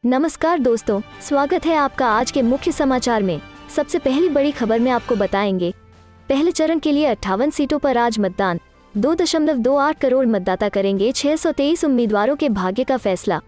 नमस्कार दोस्तों, स्वागत है आपका आज के मुख्य समाचार में। सबसे पहली बड़ी खबर में आपको बताएंगे, पहले चरण के लिए 58 सीटों पर आज मतदान, 2.28 करोड़ मतदाता करेंगे 623 उम्मीदवारों के भाग्य का फैसला।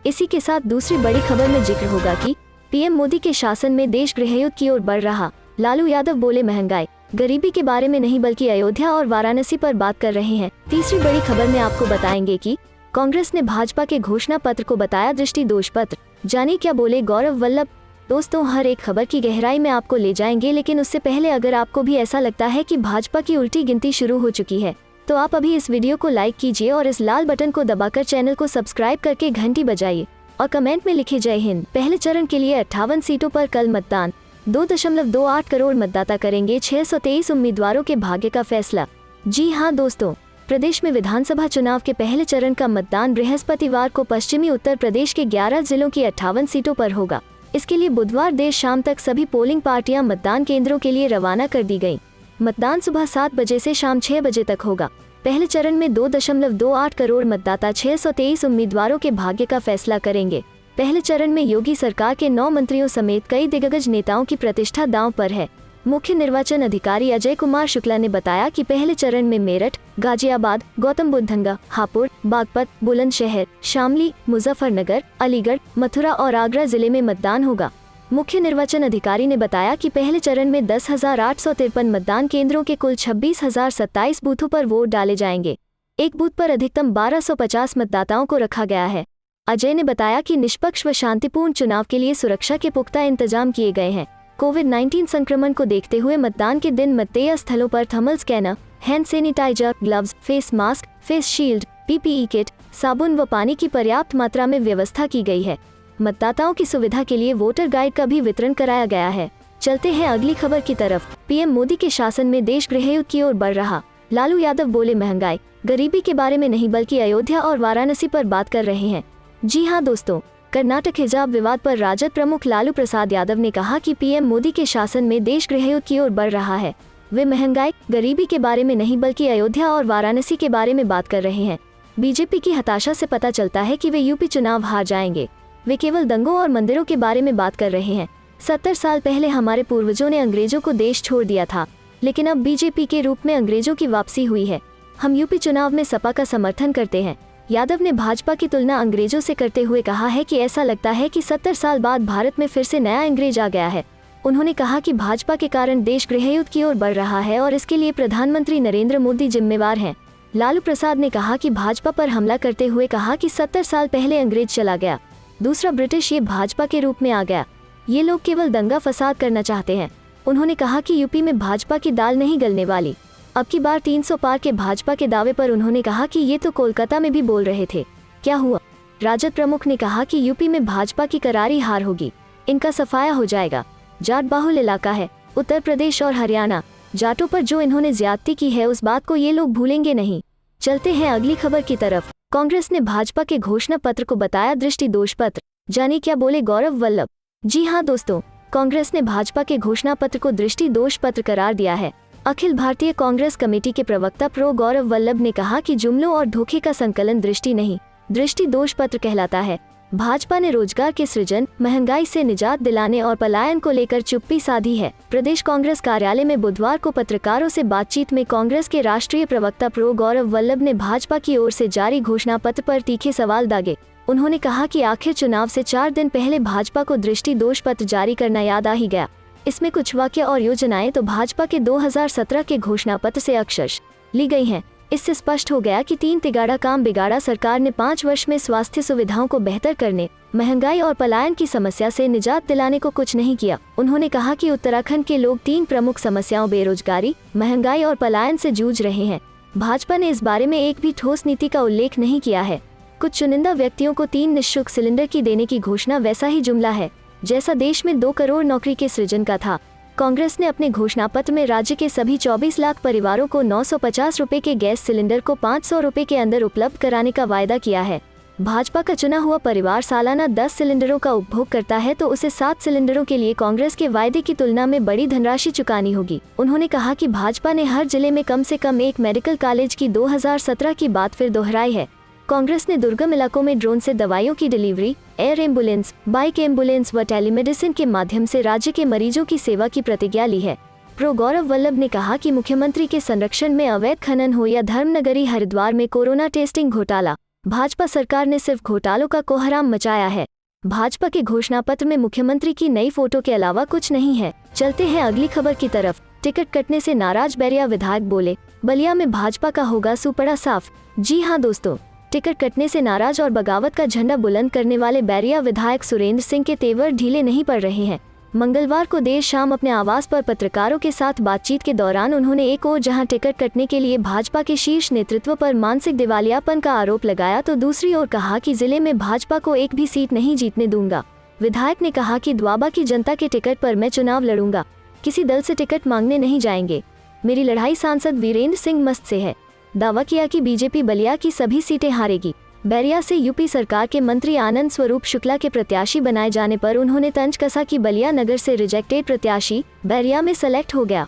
इसी के साथ दूसरी बड़ी खबर में जिक्र होगा कि पीएम मोदी के शासन में देश गृहयुद्ध की ओर बढ़ रहा। लालू यादव बोले महंगाई गरीबी के बारे में नहीं बल्कि अयोध्या और वाराणसी पर बात कर रहे हैं। तीसरी बड़ी खबर में आपको बताएंगे कि कांग्रेस ने भाजपा के घोषणा पत्र को बताया दृष्टि दोष पत्र। जानिए क्या बोले गौरव वल्लभ। दोस्तों, हर एक खबर की गहराई में आपको ले जाएंगे, लेकिन उससे पहले अगर आपको भी ऐसा लगता है कि भाजपा की उल्टी गिनती शुरू हो चुकी है तो आप अभी इस वीडियो को लाइक कीजिए और इस लाल बटन को दबाकर चैनल को सब्सक्राइब करके घंटी बजाइए और कमेंट में लिखे जय हिंद। पहले चरण के लिए 58 सीटों पर कल मतदान, 2.28 करोड़ मतदाता करेंगे 623 उम्मीदवारों के भाग्य का फैसला। जी हाँ दोस्तों, प्रदेश में विधानसभा चुनाव के पहले चरण का मतदान बृहस्पतिवार को पश्चिमी उत्तर प्रदेश के 11 जिलों की 58 सीटों पर होगा। इसके लिए बुधवार देर शाम तक सभी पोलिंग पार्टियां मतदान केंद्रों के लिए रवाना कर दी गयी। मतदान सुबह 7 बजे से शाम 6 बजे तक होगा। पहले चरण में 2.28 करोड़ मतदाता 623 उम्मीदवारों के भाग्य का फैसला करेंगे। पहले चरण में योगी सरकार के 9 मंत्रियों समेत कई दिग्गज नेताओं की प्रतिष्ठा दांव पर है। मुख्य निर्वाचन अधिकारी अजय कुमार शुक्ला ने बताया कि पहले चरण में मेरठ, गाजियाबाद, गौतम बुद्ध नगर, हापुड़, बागपत, बुलंदशहर, शामली, मुजफ्फरनगर, अलीगढ़, मथुरा और आगरा जिले में मतदान होगा। मुख्य निर्वाचन अधिकारी ने बताया कि पहले चरण में 10,853 मतदान केंद्रों के कुल 26,027 बूथों पर वोट डाले जाएंगे। एक बूथ पर अधिकतम 1250 मतदाताओं को रखा गया है। अजय ने बताया कि निष्पक्ष व शांतिपूर्ण चुनाव के लिए सुरक्षा के पुख्ता इंतजाम किए गए हैं। कोविड-19 संक्रमण को देखते हुए मतदान के दिन मतदेय स्थलों पर thermal scanner, hand sanitizer, gloves, face mask, face shield, PPE kit, साबुन व पानी की पर्याप्त मात्रा में व्यवस्था की गई है। मतदाताओं की सुविधा के लिए वोटर गाइड का भी वितरण कराया गया है। चलते हैं अगली खबर की तरफ। पीएम मोदी के शासन में देश गृहयुद्ध की ओर बढ़ रहा। लालू यादव बोले महंगाई गरीबी के बारे में नहीं बल्कि अयोध्या और वाराणसी पर बात कर रहे हैं। जी हाँ दोस्तों, कर्नाटक हिजाब विवाद पर राजद प्रमुख लालू प्रसाद यादव ने कहा कि पीएम मोदी के शासन में देश गृहयुद्ध की ओर बढ़ रहा है। वे महंगाई गरीबी के बारे में नहीं बल्कि अयोध्या और वाराणसी के बारे में बात कर रहे हैं। बीजेपी की हताशा से पता चलता है कि वे यूपी चुनाव हार जाएंगे। वे केवल दंगों और मंदिरों के बारे में बात कर रहे हैं। 70 साल पहले हमारे पूर्वजों ने अंग्रेजों को देश छोड़ दिया था, लेकिन अब बीजेपी के रूप में अंग्रेजों की वापसी हुई है। हम यूपी चुनाव में सपा का समर्थन करते हैं। यादव ने भाजपा की तुलना अंग्रेजों से करते हुए कहा है कि ऐसा लगता है कि 70 साल बाद भारत में फिर से नया अंग्रेज आ गया है। उन्होंने कहा कि भाजपा के कारण देश गृहयुद्ध की ओर बढ़ रहा है और इसके लिए प्रधानमंत्री नरेंद्र मोदी जिम्मेवार हैं। लालू प्रसाद ने कहा कि भाजपा पर हमला करते हुए कहा कि 70 साल पहले अंग्रेज चला गया, दूसरा ब्रिटिश ये भाजपा के रूप में आ गया। ये लोग केवल दंगा फसाद करना चाहते हैं। उन्होंने कहा कि यूपी में भाजपा की दाल नहीं गलने वाली। अब की बार 300 पार के भाजपा के दावे पर उन्होंने कहा कि ये तो कोलकाता में भी बोल रहे थे, क्या हुआ। राजद प्रमुख ने कहा कि यूपी में भाजपा की करारी हार होगी, इनका सफाया हो जाएगा। जाट बाहुल इलाका है उत्तर प्रदेश और हरियाणा, जाटों पर जो इन्होंने ज्यादती की है उस बात को ये लोग भूलेंगे नहीं। चलते हैं अगली खबर की तरफ। कांग्रेस ने भाजपा के घोषणा पत्र को बताया दृष्टि दोष पत्र। जानिए क्या बोले गौरव वल्लभ। जी हाँ दोस्तों, कांग्रेस ने भाजपा के घोषणा पत्र को दृष्टि दोष पत्र करार दिया है। अखिल भारतीय कांग्रेस कमेटी के प्रवक्ता प्रो गौरव वल्लभ ने कहा कि जुमलों और धोखे का संकलन दृष्टि नहीं, दृष्टि दोष पत्र कहलाता है। भाजपा ने रोजगार के सृजन, महंगाई से निजात दिलाने और पलायन को लेकर चुप्पी साधी है। प्रदेश कांग्रेस कार्यालय में बुधवार को पत्रकारों से बातचीत में कांग्रेस के राष्ट्रीय प्रवक्ता प्रो गौरव वल्लभ ने भाजपा की ओर से जारी घोषणा पत्र पर तीखे सवाल दागे। उन्होंने कहा कि आखिर चुनाव से 4 दिन पहले भाजपा को दृष्टि दोष पत्र जारी करना याद आ ही गया। इसमें कुछ वाक्य और योजनाएं तो भाजपा के 2017 के घोषणा पत्र से अक्षरशः ली गई हैं। इससे स्पष्ट हो गया कि 3 तिगाड़ा काम बिगाड़ा सरकार ने 5 वर्ष में स्वास्थ्य सुविधाओं को बेहतर करने, महंगाई और पलायन की समस्या से निजात दिलाने को कुछ नहीं किया। उन्होंने कहा कि उत्तराखंड के लोग 3 प्रमुख समस्याओं बेरोजगारी, महंगाई और पलायन से जूझ रहे हैं। भाजपा ने इस बारे में एक भी ठोस नीति का उल्लेख नहीं किया है। कुछ चुनिंदा व्यक्तियों को 3 निःशुल्क सिलेंडर की देने की घोषणा वैसा ही जुमला है जैसा देश में 2 करोड़ नौकरी के सृजन का था। कांग्रेस ने अपने घोषणा पत्र में राज्य के सभी 24 लाख परिवारों को 950 रुपए के गैस सिलेंडर को 500 रुपए के अंदर उपलब्ध कराने का वायदा किया है। भाजपा का चुना हुआ परिवार सालाना 10 सिलेंडरों का उपभोग करता है तो उसे 7 सिलेंडरों के लिए कांग्रेस के वायदे की तुलना में बड़ी धनराशि चुकानी होगी। उन्होंने कहा कि भाजपा ने हर जिले में कम से कम एक मेडिकल कॉलेज की 2017 की बात फिर दोहराई है। कांग्रेस ने दुर्गम इलाकों में ड्रोन से दवाइयों की delivery, air ambulance, bike ambulance व टेलीमेडिसिन के माध्यम से राज्य के मरीजों की सेवा की प्रतिज्ञा ली है। प्रो गौरव वल्लभ ने कहा कि मुख्यमंत्री के संरक्षण में अवैध खनन हो या धर्मनगरी हरिद्वार में कोरोना टेस्टिंग घोटाला, भाजपा सरकार ने सिर्फ घोटालों का कोहराम मचाया है। भाजपा के घोषणा पत्र में मुख्यमंत्री की नई फोटो के अलावा कुछ नहीं है। चलते हैं अगली खबर की तरफ। टिकट कटने से नाराज बैरिया विधायक बोले, बलिया में भाजपा का होगा सुपड़ा साफ। जी हां दोस्तों, टिकट कटने से नाराज और बगावत का झंडा बुलंद करने वाले बैरिया विधायक सुरेंद्र सिंह के तेवर ढीले नहीं पड़ रहे हैं। मंगलवार को देर शाम अपने आवास पर पत्रकारों के साथ बातचीत के दौरान उन्होंने एक ओर जहां टिकट कटने के लिए भाजपा के शीर्ष नेतृत्व पर मानसिक दिवालियापन का आरोप लगाया, तो दूसरी ओर कहा कि जिले में भाजपा को एक भी सीट नहीं जीतने दूंगा। विधायक ने कहा कि द्वाबा की जनता के टिकट पर मैं चुनाव लड़ूंगा, किसी दल से टिकट मांगने नहीं जाएंगे। मेरी लड़ाई सांसद वीरेंद्र सिंह मस्त से है। दावा किया कि बीजेपी बलिया की सभी सीटें हारेगी। बैरिया से यूपी सरकार के मंत्री आनंद स्वरूप शुक्ला के प्रत्याशी बनाए जाने पर उन्होंने तंज कसा कि बलिया नगर से रिजेक्टेड प्रत्याशी बैरिया में सेलेक्ट हो गया।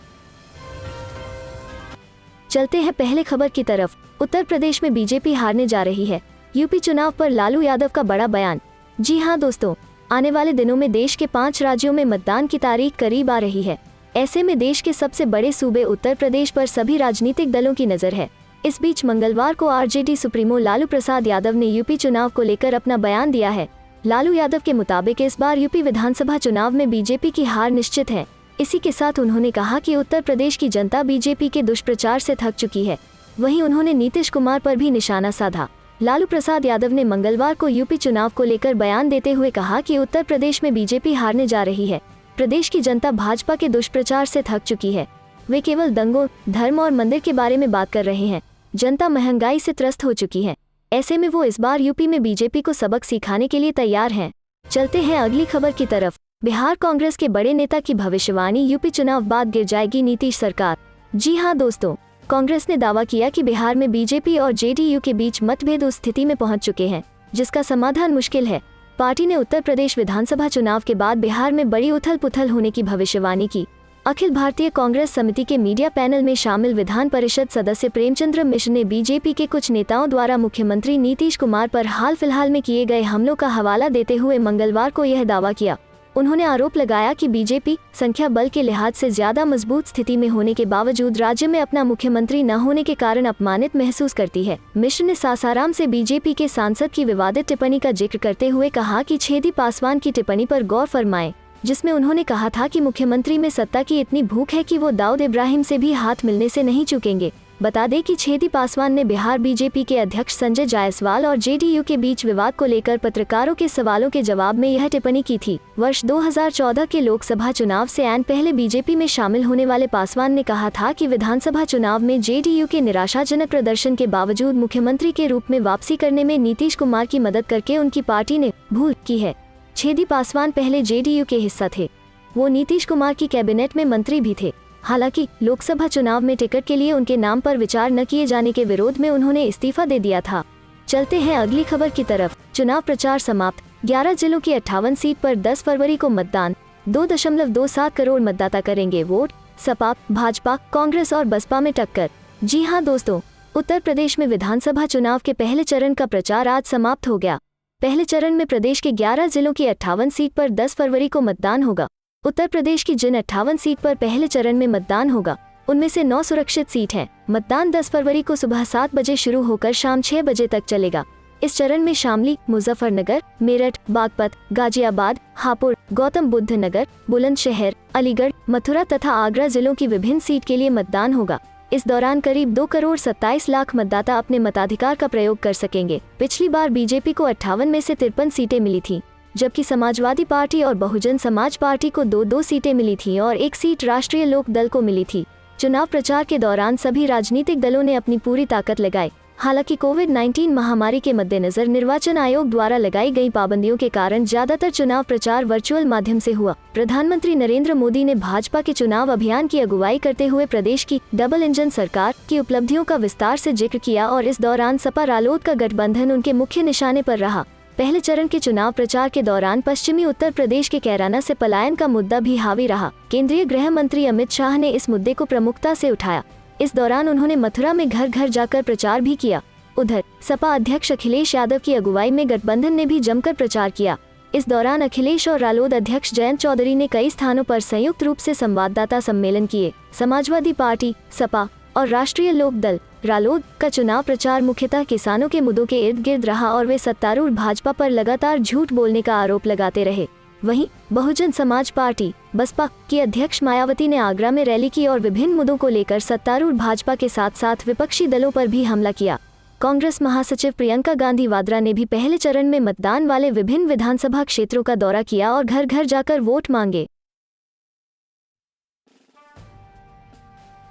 चलते हैं पहले खबर की तरफ। उत्तर प्रदेश में बीजेपी हारने जा रही है। यूपी चुनाव पर लालू यादव का बड़ा बयान। जी हां दोस्तों, आने वाले दिनों में देश के 5 राज्यों में मतदान की तारीख करीब आ रही है। ऐसे में देश के सबसे बड़े सूबे उत्तर प्रदेश पर सभी राजनीतिक दलों की नजर है। इस बीच मंगलवार को आरजेडी सुप्रीमो लालू प्रसाद यादव ने यूपी चुनाव को लेकर अपना बयान दिया है। लालू यादव के मुताबिक इस बार यूपी विधानसभा चुनाव में बीजेपी की हार निश्चित है। इसी के साथ उन्होंने कहा कि उत्तर प्रदेश की जनता बीजेपी के दुष्प्रचार से थक चुकी है। वहीं उन्होंने नीतीश कुमार पर भी निशाना साधा। लालू प्रसाद यादव ने मंगलवार को यूपी चुनाव को लेकर बयान देते हुए कहा कि उत्तर प्रदेश में बीजेपी हारने जा रही है। प्रदेश की जनता भाजपा के दुष्प्रचार से थक चुकी है। वे केवल दंगों, धर्म और मंदिर के बारे में बात कर रहे हैं। जनता महंगाई से त्रस्त हो चुकी है। ऐसे में वो इस बार यूपी में बीजेपी को सबक सिखाने के लिए तैयार हैं। चलते हैं अगली खबर की तरफ। बिहार कांग्रेस के बड़े नेता की भविष्यवाणी, यूपी चुनाव बाद गिर जाएगी नीतीश सरकार। जी हां दोस्तों, कांग्रेस ने दावा किया कि बिहार में बीजेपी और जेडीयू के बीच मतभेद उस स्थिति में पहुंच चुके हैं जिसका समाधान मुश्किल है। पार्टी ने उत्तर प्रदेश विधानसभा चुनाव के बाद बिहार में बड़ी उथल पुथल होने की भविष्यवाणी की। अखिल भारतीय कांग्रेस समिति के मीडिया पैनल में शामिल विधान परिषद सदस्य प्रेमचंद्र मिश्र ने बीजेपी के कुछ नेताओं द्वारा मुख्यमंत्री नीतीश कुमार पर हाल फिलहाल में किए गए हमलों का हवाला देते हुए मंगलवार को यह दावा किया। उन्होंने आरोप लगाया कि बीजेपी संख्या बल के लिहाज से ज्यादा मजबूत स्थिति में होने के बावजूद राज्य में अपना मुख्यमंत्री न होने के कारण अपमानित महसूस करती है। मिश्र ने सासाराम से बीजेपी के सांसद की विवादित टिप्पणी का जिक्र करते हुए कहा कि छेदी पासवान की टिप्पणी पर गौर फरमाएं, जिसमें उन्होंने कहा था कि मुख्यमंत्री में सत्ता की इतनी भूख है कि वो दाऊद इब्राहिम से भी हाथ मिलने से नहीं चूकेंगे। बता दें कि छेदी पासवान ने बिहार बीजेपी के अध्यक्ष संजय जायसवाल और जेडीयू के बीच विवाद को लेकर पत्रकारों के सवालों के जवाब में यह टिप्पणी की थी। वर्ष 2014 के लोकसभा चुनाव से ऐन पहले बीजेपी में शामिल होने वाले पासवान ने कहा था कि विधानसभा चुनाव में जेडीयू के निराशाजनक प्रदर्शन के बावजूद मुख्यमंत्री के रूप में वापसी करने में नीतीश कुमार की मदद करके उनकी पार्टी ने भूल की है। छेदी पासवान पहले जेडीयू के हिस्सा थे। वो नीतीश कुमार की कैबिनेट में मंत्री भी थे। हालांकि लोकसभा चुनाव में टिकट के लिए उनके नाम पर विचार न किए जाने के विरोध में उन्होंने इस्तीफा दे दिया था। चलते हैं अगली खबर की तरफ। चुनाव प्रचार समाप्त। 11 जिलों की 58 सीट पर 10 फरवरी को मतदान। 2.27 करोड़ मतदाता करेंगे वोट। सपा, भाजपा, कांग्रेस और बसपा में टक्कर। जी हां दोस्तों, उत्तर प्रदेश में विधानसभा चुनाव के पहले चरण का प्रचार आज समाप्त हो गया। पहले चरण में प्रदेश के 11 जिलों की 58 सीट पर 10 फरवरी को मतदान होगा। उत्तर प्रदेश की जिन 58 सीट पर पहले चरण में मतदान होगा उनमें से 9 सुरक्षित सीट हैं। मतदान 10 फरवरी को सुबह 7 बजे शुरू होकर शाम 6 बजे तक चलेगा। इस चरण में शामली, मुजफ्फरनगर, मेरठ, बागपत, गाजियाबाद, हापुड़, गौतम बुद्ध नगर, बुलंदशहर, अलीगढ़, मथुरा तथा आगरा जिलों की विभिन्न सीट के लिए मतदान होगा। इस दौरान करीब 2,27,00,000 मतदाता अपने मताधिकार का प्रयोग कर सकेंगे। पिछली बार बीजेपी को 58 में से 53 सीटें मिली थीं, जबकि समाजवादी पार्टी और बहुजन समाज पार्टी को 2-2 सीटें मिली थीं और 1 सीट राष्ट्रीय लोक दल को मिली थी। चुनाव प्रचार के दौरान सभी राजनीतिक दलों ने अपनी पूरी ताकत लगाई। हालांकि कोविड-19 महामारी के मद्देनजर निर्वाचन आयोग द्वारा लगाई गई पाबंदियों के कारण ज्यादातर चुनाव प्रचार वर्चुअल माध्यम से हुआ। प्रधानमंत्री नरेंद्र मोदी ने भाजपा के चुनाव अभियान की अगुवाई करते हुए प्रदेश की डबल इंजन सरकार की उपलब्धियों का विस्तार से जिक्र किया और इस दौरान सपा रालोद का गठबंधन उनके मुख्य निशाने पर रहा। पहले चरण के चुनाव प्रचार के दौरान पश्चिमी उत्तर प्रदेश के कैराना से पलायन का मुद्दा भी हावी रहा। केंद्रीय गृह मंत्री अमित शाह ने इस मुद्दे को प्रमुखता से उठाया। इस दौरान उन्होंने मथुरा में घर घर जाकर प्रचार भी किया। उधर सपा अध्यक्ष अखिलेश यादव की अगुवाई में गठबंधन ने भी जमकर प्रचार किया। इस दौरान अखिलेश और रालोद अध्यक्ष जयंत चौधरी ने कई स्थानों पर संयुक्त रूप से संवाददाता सम्मेलन किए। समाजवादी पार्टी, सपा और राष्ट्रीय लोक दल रालोद का चुनाव प्रचार मुख्यतः किसानों के मुद्दों के इर्द गिर्द रहा और वे सत्तारूढ़ भाजपा पर लगातार झूठ बोलने का आरोप लगाते रहे। वहीं बहुजन समाज पार्टी बसपा की अध्यक्ष मायावती ने आगरा में रैली की और विभिन्न मुद्दों को लेकर सत्तारूढ़ भाजपा के साथ साथ विपक्षी दलों पर भी हमला किया। कांग्रेस महासचिव प्रियंका गांधी वाड्रा ने भी पहले चरण में मतदान वाले विभिन्न विधानसभा क्षेत्रों का दौरा किया और घर घर जाकर वोट मांगे।